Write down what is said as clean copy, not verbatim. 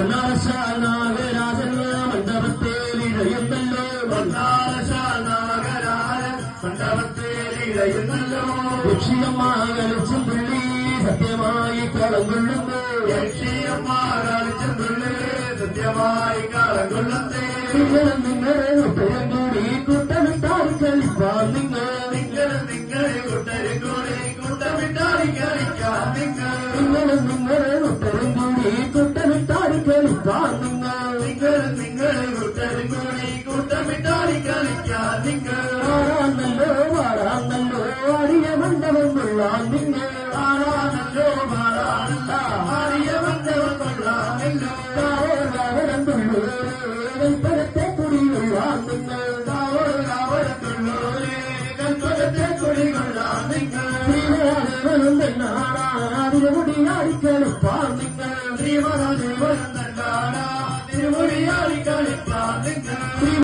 നാഗരാജൻ മണ്ഡപത്തേലിഴയുന്നല്ലോ മണ്ഡപത്തേലിഴയുന്നല്ലോ യക്ഷിയമ്മ കളിച്ചും തുള്ളി സത്യമായി കളം കൊള്ളുന്നു യക്ഷിയമ്മ കളിച്ചും തുള്ളി സത്യമായി കളം കൊള്ളുന്നേ നിങ്ങളെ ഒട്ടരം കൂടി കൂട്ടമിട്ടാൽ കളിപ്പാൻ നിങ്ങളെ കൂട്ടരും കൂടി കൂട്ടമിട്ടാൽ കളിക്കാൻ നിങ്ങളെ ഒട്ടരം കൂടി കൂട്ടമിട്ടാൽ കളിപ്പാൻ നിങ്ങളെ കൂട്ടരും കൂടി കൂട്ടമിട്ടാൽ കളിക്കാൻ വാടാന്നല്ലോ ആടിയ മണ്ഡപം കൊള്ളാൻ ആടാനല്ലോ പാടാനല്ല ആടിയ മണ്ഡപം കൊള്ളാമല്ലോ കൽപ്പനത്തെ കുടികൊള്ളാൻ കൽപ്പനത്തെ കുടികൊള്ളാം തിരുമുടിയാടിക്കളിപ്പാൻ ശ്രീമഹാദേവൻ തന്നാടാ തിരുമുടിയാടിക്കളിപ്പാൻ